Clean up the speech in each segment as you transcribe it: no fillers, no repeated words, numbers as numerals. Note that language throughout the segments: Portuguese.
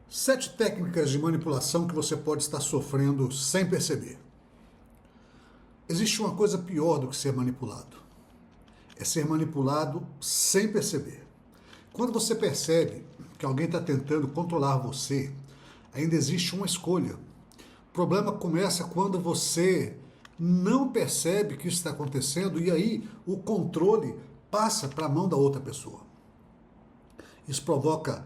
7 técnicas de manipulação que você pode estar sofrendo sem perceber. Existe uma coisa pior do que ser manipulado. É ser manipulado sem perceber. Quando você percebe que alguém está tentando controlar você, ainda existe uma escolha. O problema começa quando você não percebe que isso está acontecendo e aí o controle passa para a mão da outra pessoa. Isso provoca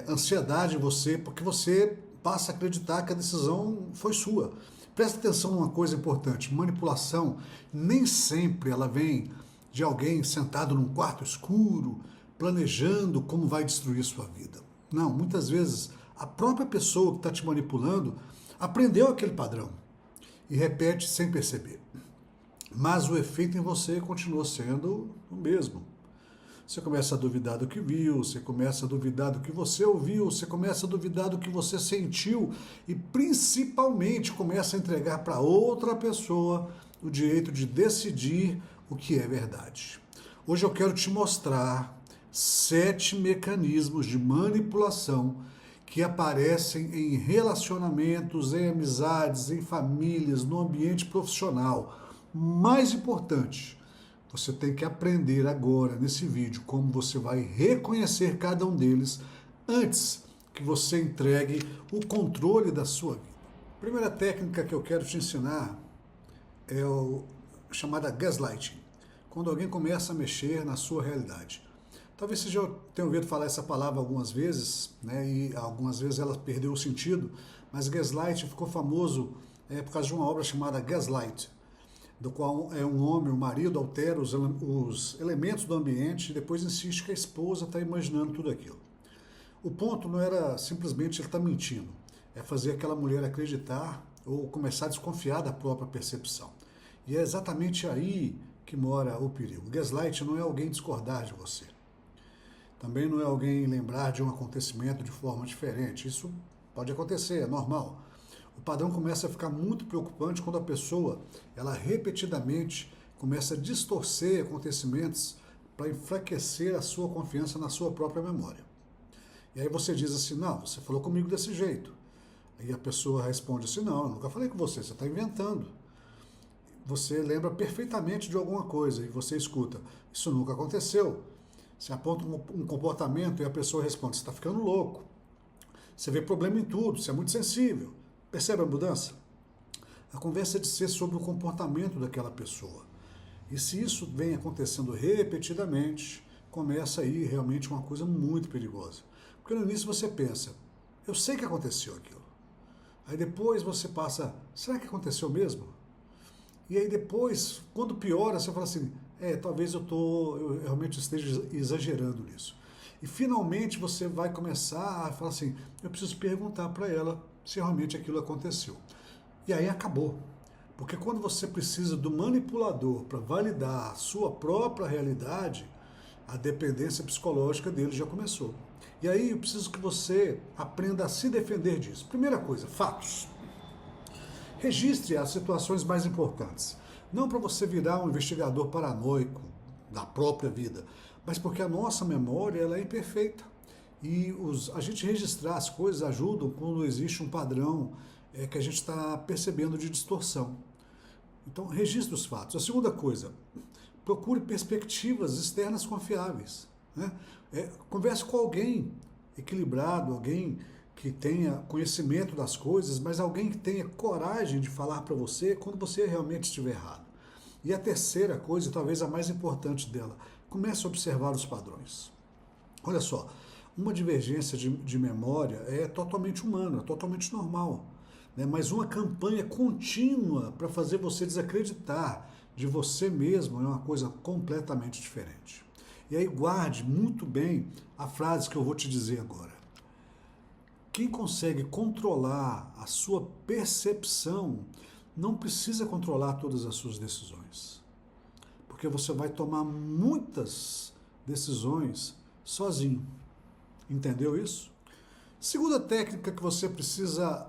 ansiedade em você, porque você passa a acreditar que a decisão foi sua. Presta atenção numa coisa importante: manipulação nem sempre ela vem de alguém sentado num quarto escuro, planejando como vai destruir sua vida. Não, muitas vezes a própria pessoa que está te manipulando aprendeu aquele padrão e repete sem perceber. Mas o efeito em você continua sendo o mesmo. Você começa a duvidar do que viu, você começa a duvidar do que você ouviu, você começa a duvidar do que você sentiu e principalmente começa a entregar para outra pessoa o direito de decidir o que é verdade. Hoje eu quero te mostrar 7 mecanismos de manipulação que aparecem em relacionamentos, em amizades, em famílias, no ambiente profissional. Mais importante, você tem que aprender agora, nesse vídeo, como você vai reconhecer cada um deles antes que você entregue o controle da sua vida. A primeira técnica que eu quero te ensinar é a chamada gaslighting, quando alguém começa a mexer na sua realidade. Talvez você já tenha ouvido falar essa palavra algumas vezes, né, e algumas vezes ela perdeu o sentido, mas gaslighting ficou famoso por causa de uma obra chamada Gaslight, do qual um homem, o marido, altera os elementos do ambiente e depois insiste que a esposa está imaginando tudo aquilo. O ponto não era simplesmente ele estar mentindo, é fazer aquela mulher acreditar ou começar a desconfiar da própria percepção. E é exatamente aí que mora o perigo. Gaslight não é alguém discordar de você. Também não é alguém lembrar de um acontecimento de forma diferente. Isso pode acontecer, é normal. O padrão começa a ficar muito preocupante quando a pessoa, ela repetidamente começa a distorcer acontecimentos para enfraquecer a sua confiança na sua própria memória. E aí você diz assim: não, você falou comigo desse jeito. Aí a pessoa responde assim: não, eu nunca falei com você, você está inventando. Você lembra perfeitamente de alguma coisa e você escuta: isso nunca aconteceu. Você aponta um comportamento e a pessoa responde: você está ficando louco. Você vê problema em tudo, você é muito sensível. Percebe a mudança? A conversa é de ser sobre o comportamento daquela pessoa. E se isso vem acontecendo repetidamente, começa aí realmente uma coisa muito perigosa. Porque no início você pensa: eu sei que aconteceu aquilo. Aí depois você passa: será que aconteceu mesmo? E aí depois, quando piora, você fala assim: talvez eu realmente esteja exagerando nisso. E finalmente você vai começar a falar assim: eu preciso perguntar para ela se realmente aquilo aconteceu. E aí acabou. Porque quando você precisa do manipulador para validar a sua própria realidade, a dependência psicológica dele já começou. E aí eu preciso que você aprenda a se defender disso. Primeira coisa, fatos. Registre as situações mais importantes. Não para você virar um investigador paranoico da própria vida, mas porque a nossa memória ela é imperfeita. E a gente registrar as coisas ajuda quando existe um padrão que a gente está percebendo de distorção. Então, registre os fatos. A segunda coisa, procure perspectivas externas confiáveis. Né? Converse com alguém equilibrado, alguém que tenha conhecimento das coisas, mas alguém que tenha coragem de falar para você quando você realmente estiver errado. E a terceira coisa, e talvez a mais importante dela, comece a observar os padrões. Olha só, uma divergência de memória é totalmente humana, é totalmente normal. Né? Mas uma campanha contínua para fazer você desacreditar de você mesmo é uma coisa completamente diferente. E aí guarde muito bem a frase que eu vou te dizer agora. Quem consegue controlar a sua percepção não precisa controlar todas as suas decisões. Porque você vai tomar muitas decisões sozinho. Entendeu isso? Segunda técnica que você precisa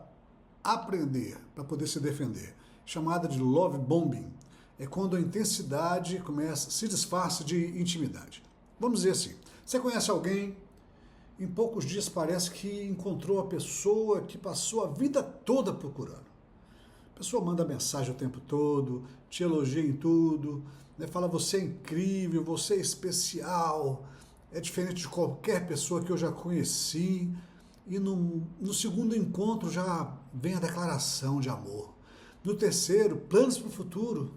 aprender para poder se defender, chamada de love bombing, é quando a intensidade se disfarça de intimidade. Vamos dizer assim, você conhece alguém em poucos dias parece que encontrou a pessoa que passou a vida toda procurando. A pessoa manda mensagem o tempo todo, te elogia em tudo, né? Fala você é incrível, você é especial, é diferente de qualquer pessoa que eu já conheci. E no segundo encontro já vem a declaração de amor. No terceiro, planos para o futuro.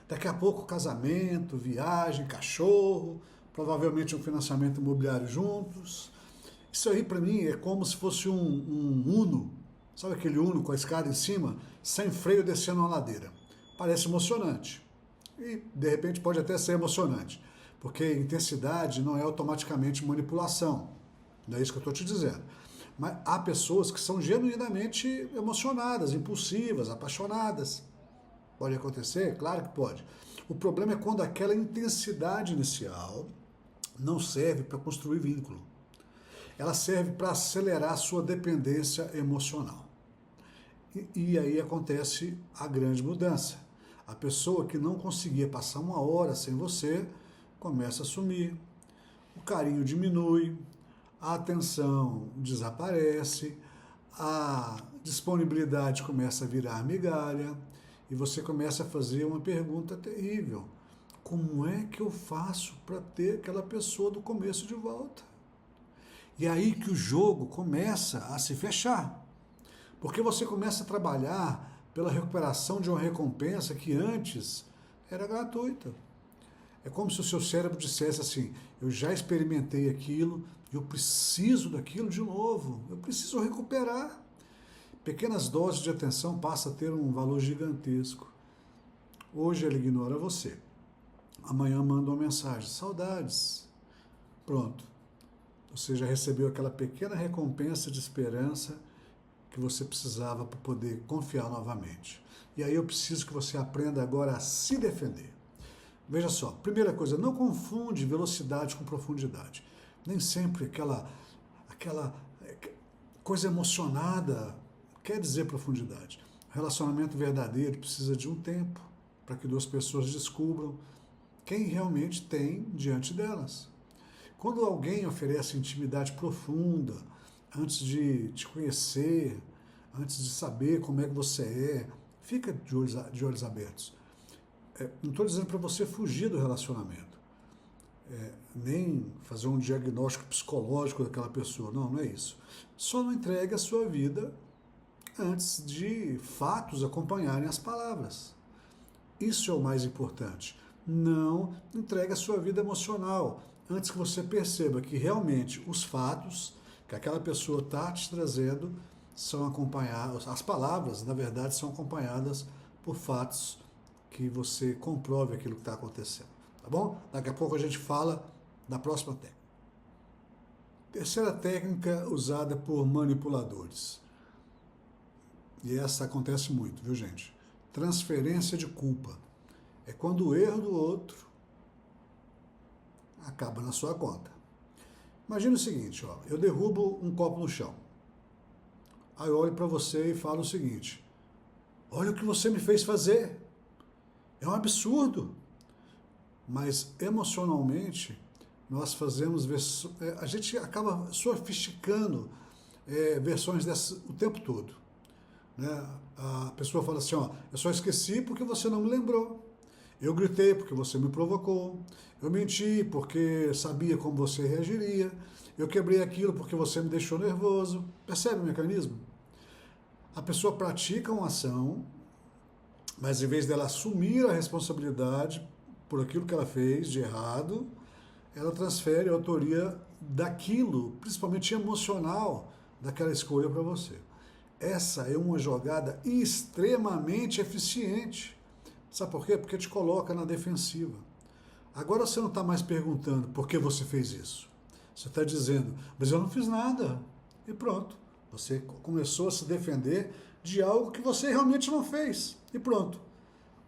Daqui a pouco casamento, viagem, cachorro, provavelmente um financiamento imobiliário juntos. Isso aí para mim é como se fosse um Uno, sabe aquele Uno com a escada em cima, sem freio descendo uma ladeira. Parece emocionante e de repente pode até ser emocionante, porque intensidade não é automaticamente manipulação, não é isso que eu estou te dizendo. Mas há pessoas que são genuinamente emocionadas, impulsivas, apaixonadas. Pode acontecer? Claro que pode. O problema é quando aquela intensidade inicial não serve para construir vínculo. Ela serve para acelerar a sua dependência emocional. E aí acontece a grande mudança. A pessoa que não conseguia passar uma hora sem você começa a sumir, o carinho diminui, a atenção desaparece, a disponibilidade começa a virar migalha e você começa a fazer uma pergunta terrível. Como é que eu faço para ter aquela pessoa do começo de volta? E é aí que o jogo começa a se fechar. Porque você começa a trabalhar pela recuperação de uma recompensa que antes era gratuita. É como se o seu cérebro dissesse assim, eu já experimentei aquilo, eu preciso daquilo de novo, eu preciso recuperar. Pequenas doses de atenção passam a ter um valor gigantesco. Hoje ele ignora você. Amanhã manda uma mensagem, saudades. Pronto. Você já recebeu aquela pequena recompensa de esperança que você precisava para poder confiar novamente. E aí eu preciso que você aprenda agora a se defender. Veja só, primeira coisa, não confunde velocidade com profundidade. Nem sempre aquela coisa emocionada quer dizer profundidade. O relacionamento verdadeiro precisa de um tempo para que duas pessoas descubram quem realmente tem diante delas. Quando alguém oferece intimidade profunda, antes de te conhecer, antes de saber como é que você é, fica de olhos abertos. Não estou dizendo para você fugir do relacionamento, nem fazer um diagnóstico psicológico daquela pessoa, não é isso. Só não entregue a sua vida antes de fatos acompanharem as palavras. Isso é o mais importante. Não entregue a sua vida emocional antes que você perceba que realmente os fatos que aquela pessoa está te trazendo são acompanhados, as palavras, na verdade, são acompanhadas por fatos que você comprove aquilo que está acontecendo, tá bom? Daqui a pouco a gente fala da próxima técnica. Terceira técnica usada por manipuladores. E essa acontece muito, viu, gente? Transferência de culpa. É quando o erro do outro acaba na sua conta. Imagina o seguinte, ó, eu derrubo um copo no chão. Aí eu olho para você e falo o seguinte, olha o que você me fez fazer. É um absurdo. Mas emocionalmente, nós fazemos, a gente acaba sofisticando versões dessas o tempo todo. Né? A pessoa fala assim, ó, eu só esqueci porque você não me lembrou. Eu gritei porque você me provocou. Eu menti porque sabia como você reagiria. Eu quebrei aquilo porque você me deixou nervoso. Percebe o mecanismo? A pessoa pratica uma ação, mas em vez dela assumir a responsabilidade por aquilo que ela fez de errado, ela transfere a autoria daquilo, principalmente emocional, daquela escolha para você. Essa é uma jogada extremamente eficiente. Sabe por quê? Porque te coloca na defensiva. Agora você não está mais perguntando por que você fez isso. Você está dizendo, mas eu não fiz nada. E pronto. Você começou a se defender de algo que você realmente não fez. E pronto.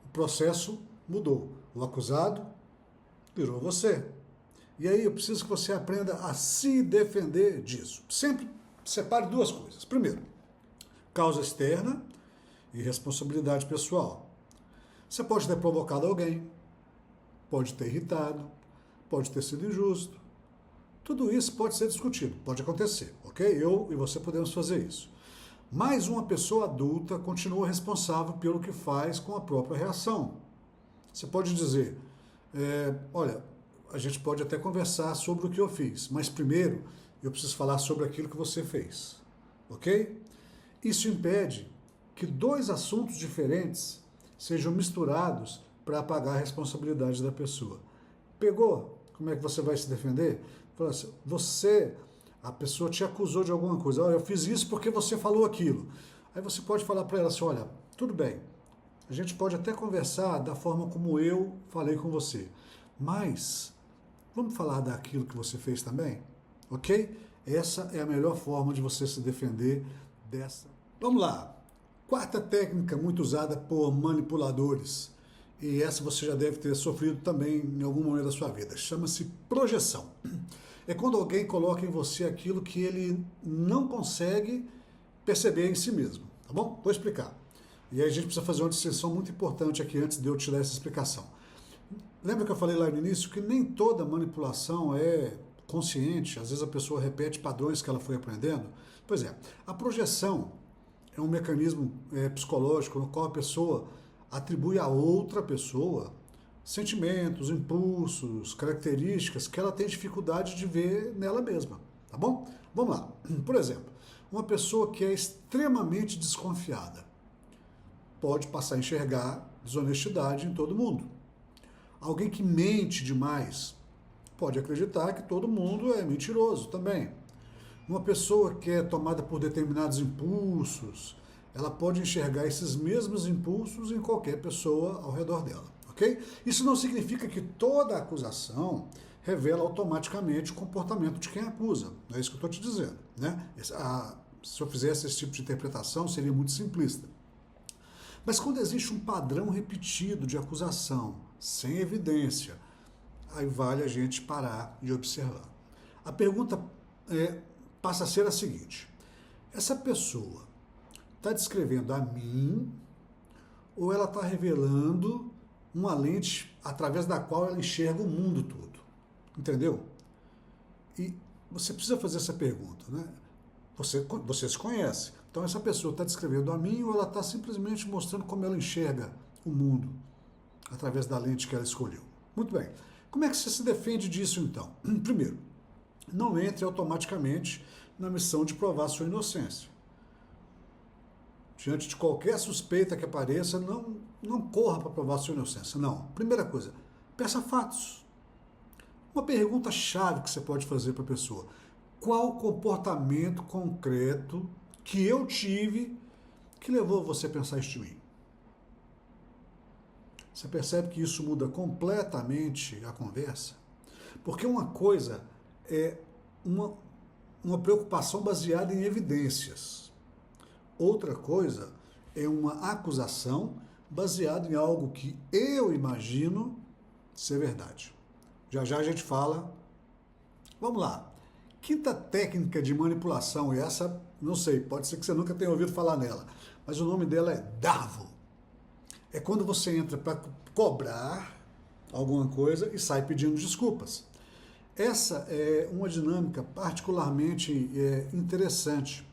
O processo mudou. O acusado virou você. E aí eu preciso que você aprenda a se defender disso. Sempre separe duas coisas. Primeiro, causa externa e responsabilidade pessoal. Você pode ter provocado alguém, pode ter irritado, pode ter sido injusto, Tudo isso pode ser discutido, pode acontecer, ok? Eu e você podemos fazer isso. Mas uma pessoa adulta continua responsável pelo que faz com a própria reação. Você pode dizer, olha, a gente pode até conversar sobre o que eu fiz, mas primeiro eu preciso falar sobre aquilo que você fez, ok? Isso impede que dois assuntos diferentes sejam misturados para apagar a responsabilidade da pessoa. Pegou? Como é que você vai se defender? Fala assim, a pessoa te acusou de alguma coisa. Olha, eu fiz isso porque você falou aquilo. Aí você pode falar para ela assim, olha, tudo bem, a gente pode até conversar da forma como eu falei com você, mas vamos falar daquilo que você fez também? Ok? Essa é a melhor forma de você se defender dessa. Vamos lá. Quarta técnica muito usada por manipuladores, e essa você já deve ter sofrido também em algum momento da sua vida, chama-se projeção. É quando alguém coloca em você aquilo que ele não consegue perceber em si mesmo, tá bom? Vou explicar. E aí a gente precisa fazer uma distinção muito importante aqui antes de eu te dar essa explicação. Lembra que eu falei lá no início que nem toda manipulação é consciente, às vezes a pessoa repete padrões que ela foi aprendendo? Pois é, a projeção é um mecanismo psicológico no qual a pessoa atribui a outra pessoa sentimentos, impulsos, características que ela tem dificuldade de ver nela mesma, tá bom? Vamos lá. Por exemplo, uma pessoa que é extremamente desconfiada pode passar a enxergar desonestidade em todo mundo. Alguém que mente demais pode acreditar que todo mundo é mentiroso também. Uma pessoa que é tomada por determinados impulsos, ela pode enxergar esses mesmos impulsos em qualquer pessoa ao redor dela, ok? Isso não significa que toda acusação revela automaticamente o comportamento de quem acusa. Não é isso que eu estou te dizendo, né? Se eu fizesse esse tipo de interpretação, seria muito simplista. Mas quando existe um padrão repetido de acusação, sem evidência, aí vale a gente parar e observar. A pergunta passa a ser a seguinte: essa pessoa está descrevendo a mim ou ela está revelando uma lente através da qual ela enxerga o mundo todo? Entendeu? E você precisa fazer essa pergunta, né? Você se conhece. Então essa pessoa está descrevendo a mim ou ela está simplesmente mostrando como ela enxerga o mundo através da lente que ela escolheu? Muito bem. Como é que você se defende disso então? Primeiro, não entre automaticamente na missão de provar sua inocência. Diante de qualquer suspeita que apareça, não corra para provar sua inocência. Não. Primeira coisa, peça fatos. Uma pergunta-chave que você pode fazer para a pessoa: qual comportamento concreto que eu tive que levou você a pensar isso de mim? Você percebe que isso muda completamente a conversa? Porque uma coisa é uma preocupação baseada em evidências. Outra coisa é uma acusação baseada em algo que eu imagino ser verdade. Já já a gente fala. Vamos lá. Quinta técnica de manipulação, e essa, não sei, pode ser que você nunca tenha ouvido falar nela, mas o nome dela é Darvo. É quando você entra para cobrar alguma coisa e sai pedindo desculpas. Essa é uma dinâmica particularmente interessante.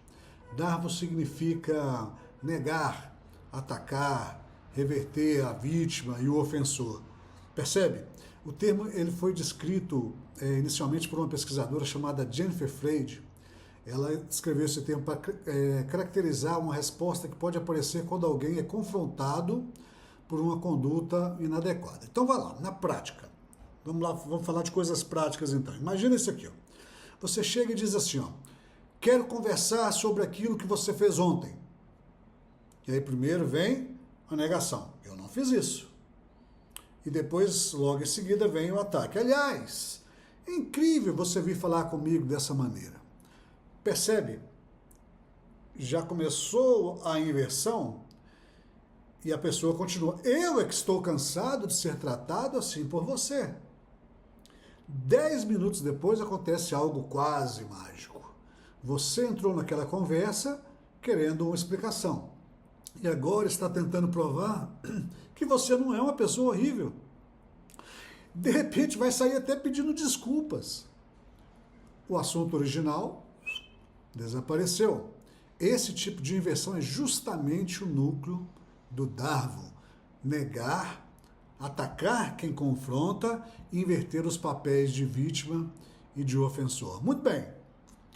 Darvo significa negar, atacar, reverter a vítima e o ofensor. Percebe? O termo ele foi descrito inicialmente por uma pesquisadora chamada Jennifer Freyd. Ela escreveu esse termo para caracterizar uma resposta que pode aparecer quando alguém é confrontado por uma conduta inadequada. Então vai lá, na prática. Vamos lá, vamos falar de coisas práticas então. Imagina isso aqui, ó. Você chega e diz assim, ó: quero conversar sobre aquilo que você fez ontem. E aí primeiro vem a negação. Eu não fiz isso. E depois, logo em seguida, vem o ataque. Aliás, é incrível você vir falar comigo dessa maneira. Percebe? Já começou a inversão e a pessoa continua. Eu é que estou cansado de ser tratado assim por você. 10 minutos depois acontece algo quase mágico. Você entrou naquela conversa querendo uma explicação. E agora está tentando provar que você não é uma pessoa horrível. De repente vai sair até pedindo desculpas. o assunto original desapareceu. Esse tipo de inversão é justamente o núcleo do Darwin. Negar, atacar quem confronta e inverter os papéis de vítima e de ofensor. Muito bem.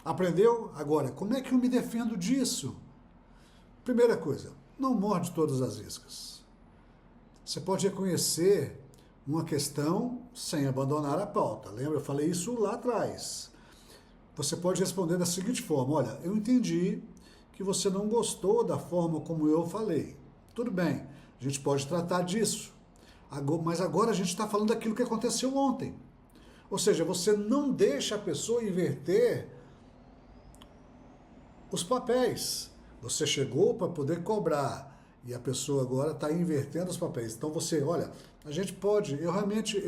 Aprendeu? Agora, como é que eu me defendo disso? Primeira coisa, não morde todas as iscas. Você pode reconhecer uma questão sem abandonar a pauta. Lembra? Eu falei isso lá atrás. Você pode responder da seguinte forma: olha, eu entendi que você não gostou da forma como eu falei. Tudo bem, a gente pode tratar disso. Mas agora a gente está falando daquilo que aconteceu ontem. Ou seja, você não deixa a pessoa inverter os papéis. Você chegou para poder cobrar e a pessoa agora está invertendo os papéis. Então você, olha, a gente pode, eu realmente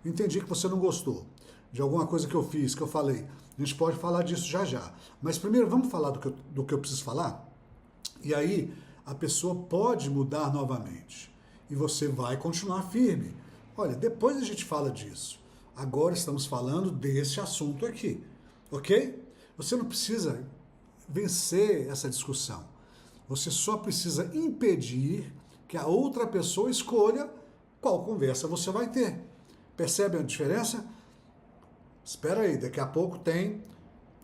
entendi que você não gostou de alguma coisa que eu fiz, que eu falei. A gente pode falar disso já já. Mas primeiro vamos falar do que eu preciso falar? E aí a pessoa pode mudar novamente. E você vai continuar firme. Olha, depois a gente fala disso. Agora estamos falando desse assunto aqui. Ok? Você não precisa vencer essa discussão. Você só precisa impedir que a outra pessoa escolha qual conversa você vai ter. Percebe a diferença? Espera aí, daqui a pouco tem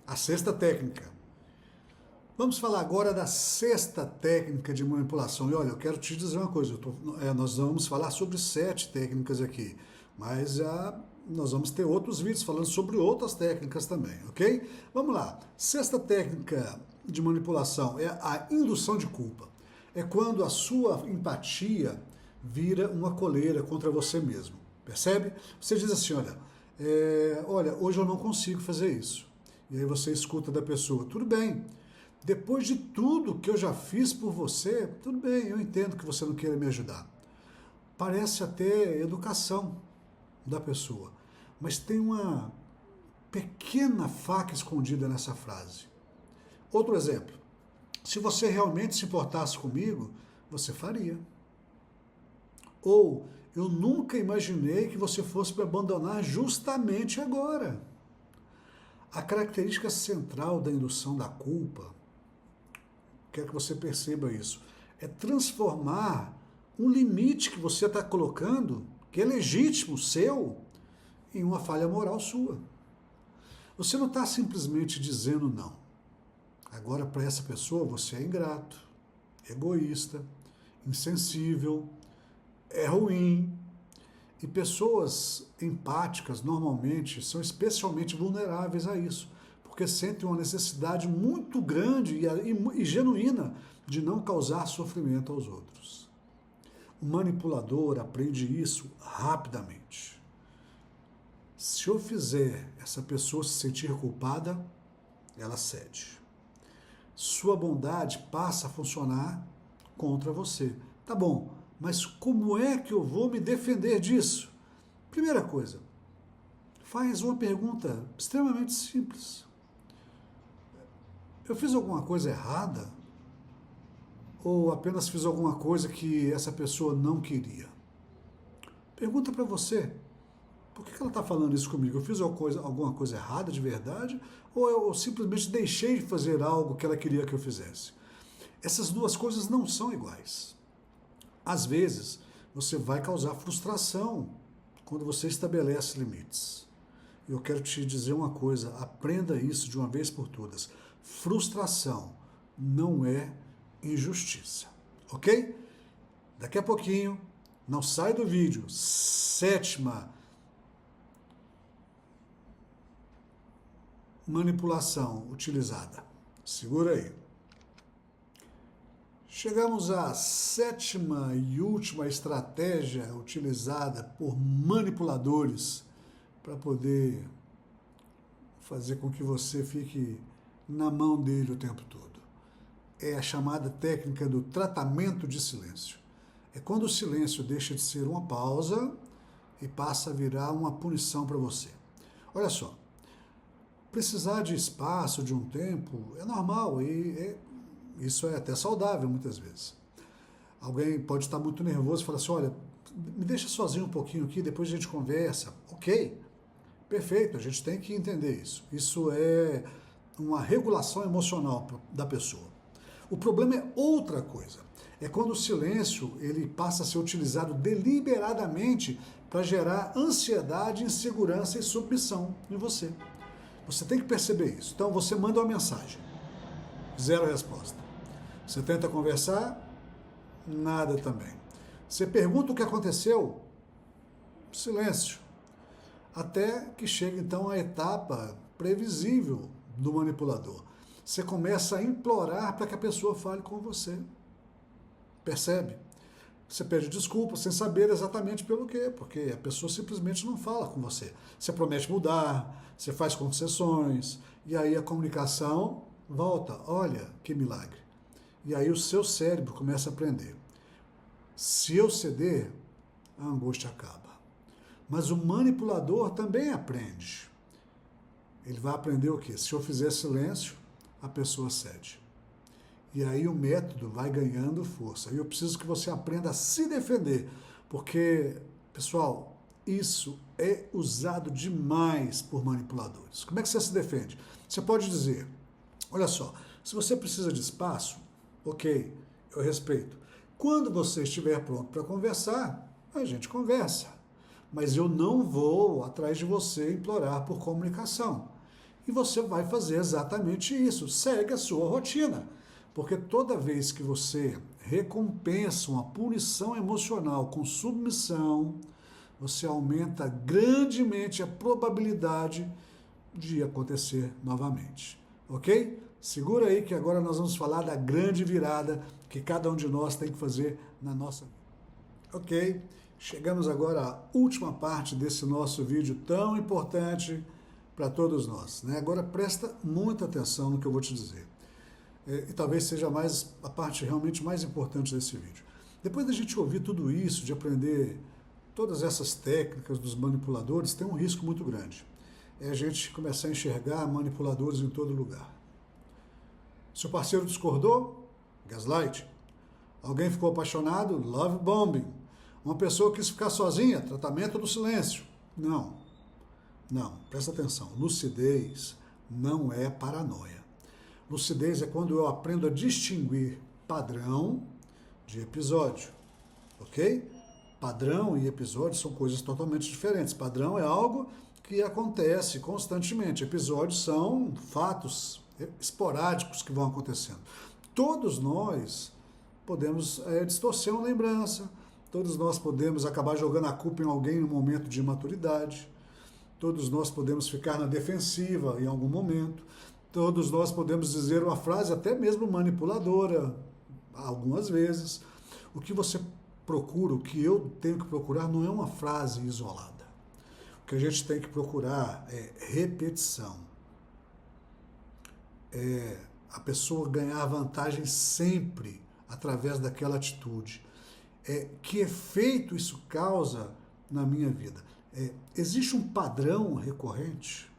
a sexta técnica. Vamos falar agora da sexta técnica de manipulação. E olha, eu quero te dizer uma coisa, nós vamos falar sobre 7 técnicas aqui, mas nós vamos ter outros vídeos falando sobre outras técnicas também, ok? Vamos lá. Sexta técnica de manipulação é a indução de culpa. É quando a sua empatia vira uma coleira contra você mesmo. Percebe? Você diz assim, olha, hoje eu não consigo fazer isso. E aí você escuta da pessoa, tudo bem, depois de tudo que eu já fiz por você, tudo bem, eu entendo que você não queira me ajudar. Parece até educação da pessoa, mas tem uma pequena faca escondida nessa frase. Outro exemplo, se você realmente se importasse comigo, você faria. Ou, eu nunca imaginei que você fosse me abandonar justamente agora. A característica central da indução da culpa, quero que você perceba isso, é transformar um limite que você está colocando, que é legítimo, seu, em uma falha moral sua. Você não está simplesmente dizendo não. Agora, para essa pessoa, você é ingrato, egoísta, insensível, é ruim. E pessoas empáticas, normalmente, são especialmente vulneráveis a isso, porque sentem uma necessidade muito grande e genuína de não causar sofrimento aos outros. O manipulador aprende isso rapidamente. Se eu fizer essa pessoa se sentir culpada, ela cede. Sua bondade passa a funcionar contra você. Tá bom, mas como é que eu vou me defender disso? Primeira coisa, faz uma pergunta extremamente simples. Eu fiz alguma coisa errada? Ou apenas fiz alguma coisa que essa pessoa não queria? Pergunta para você. Por que ela está falando isso comigo? Eu fiz alguma coisa errada de verdade? Ou eu simplesmente deixei de fazer algo que ela queria que eu fizesse? Essas duas coisas não são iguais. Às vezes, você vai causar frustração quando você estabelece limites. Eu quero te dizer uma coisa, aprenda isso de uma vez por todas. Frustração não é injustiça, ok? Daqui a pouquinho, não sai do vídeo, 7ª manipulação utilizada. Segura aí. Chegamos à 7ª e última estratégia utilizada por manipuladores para poder fazer com que você fique na mão dele o tempo todo. É a chamada técnica do tratamento de silêncio. É quando o silêncio deixa de ser uma pausa e passa a virar uma punição para você. Olha só, precisar de espaço, de um tempo, é normal e isso é até saudável muitas vezes. Alguém pode estar muito nervoso e falar assim, olha, me deixa sozinho um pouquinho aqui, depois a gente conversa. Ok, Perfeito, a gente tem que entender isso. Isso é uma regulação emocional da pessoa. O problema é outra coisa. É quando o silêncio ele passa a ser utilizado deliberadamente para gerar ansiedade, insegurança e submissão em você. Você tem que perceber isso. Então você manda uma mensagem, zero resposta. Você tenta conversar, nada também. Você pergunta o que aconteceu, silêncio. Até que chega então a etapa previsível do manipulador. Você começa a implorar para que a pessoa fale com você. Percebe? Você pede desculpa sem saber exatamente pelo quê, porque a pessoa simplesmente não fala com você. Você promete mudar, você faz concessões, e aí a comunicação volta. Olha que milagre. E aí o seu cérebro começa a aprender. Se eu ceder, a angústia acaba. Mas o manipulador também aprende. Ele vai aprender o quê? Se eu fizer silêncio, a pessoa cede. E aí o método vai ganhando força. E eu preciso que você aprenda a se defender, porque, pessoal, isso é usado demais por manipuladores. Como é que você se defende? Você pode dizer, olha só, se você precisa de espaço, ok, eu respeito. Quando você estiver pronto para conversar, a gente conversa. Mas eu não vou atrás de você implorar por comunicação. E você vai fazer exatamente isso. Segue a sua rotina. Porque toda vez que você recompensa uma punição emocional com submissão, você aumenta grandemente a probabilidade de acontecer novamente. Ok? Segura aí que agora nós vamos falar da grande virada que cada um de nós tem que fazer na nossa vida. Ok? Chegamos agora à última parte desse nosso vídeo tão importante para todos nós, né? Agora presta muita atenção no que eu vou te dizer. E talvez seja a parte realmente mais importante desse vídeo. Depois da gente ouvir tudo isso, de aprender todas essas técnicas dos manipuladores, tem um risco muito grande. É a gente começar a enxergar manipuladores em todo lugar. Se o parceiro discordou, gaslight. Alguém ficou apaixonado, love bombing. Uma pessoa quis ficar sozinha, tratamento do silêncio. Não, presta atenção. Lucidez não é paranoia. Lucidez é quando eu aprendo a distinguir padrão de episódio, ok? Padrão e episódio são coisas totalmente diferentes. Padrão é algo que acontece constantemente. Episódios são fatos esporádicos que vão acontecendo. Todos nós podemos distorcer uma lembrança, todos nós podemos acabar jogando a culpa em alguém no momento de imaturidade, todos nós podemos ficar na defensiva em algum momento, todos nós podemos dizer uma frase até mesmo manipuladora, algumas vezes. O que você procura, o que eu tenho que procurar não é uma frase isolada. O que a gente tem que procurar é repetição. É a pessoa ganhar vantagem sempre através daquela atitude. Que efeito isso causa na minha vida? Existe um padrão recorrente?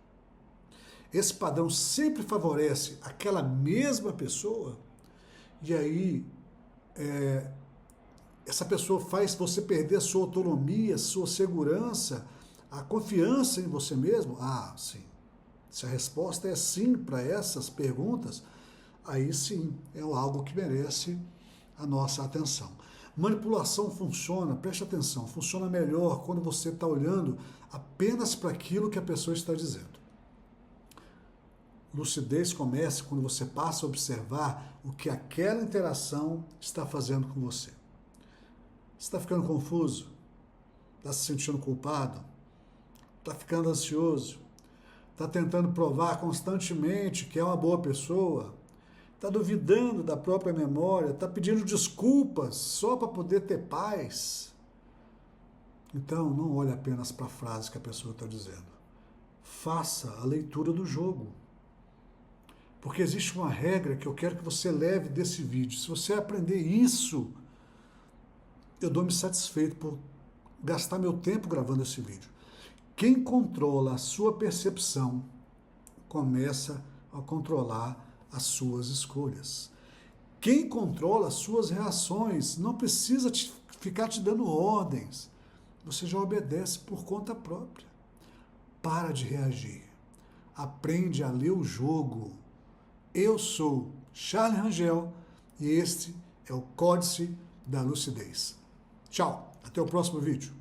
Esse padrão sempre favorece aquela mesma pessoa? E aí, essa pessoa faz você perder a sua autonomia, a sua segurança, a confiança em você mesmo? Ah, sim. Se a resposta é sim para essas perguntas, aí sim é algo que merece a nossa atenção. Manipulação funciona, preste atenção, funciona melhor quando você está olhando apenas para aquilo que a pessoa está dizendo. Lucidez começa quando você passa a observar o que aquela interação está fazendo com você. Você está ficando confuso? Está se sentindo culpado? Está ficando ansioso? Está tentando provar constantemente que é uma boa pessoa? Está duvidando da própria memória? Está pedindo desculpas só para poder ter paz? Então, não olhe apenas para a frase que a pessoa está dizendo. Faça a leitura do jogo. Porque existe uma regra que eu quero que você leve desse vídeo. Se você aprender isso, eu dou-me satisfeito por gastar meu tempo gravando esse vídeo. Quem controla a sua percepção começa a controlar as suas escolhas. Quem controla as suas reações não precisa ficar te dando ordens. Você já obedece por conta própria. para de reagir. Aprende a ler o jogo. Eu sou Charles Rangel e este é o Códice da Lucidez. Tchau, até o próximo vídeo.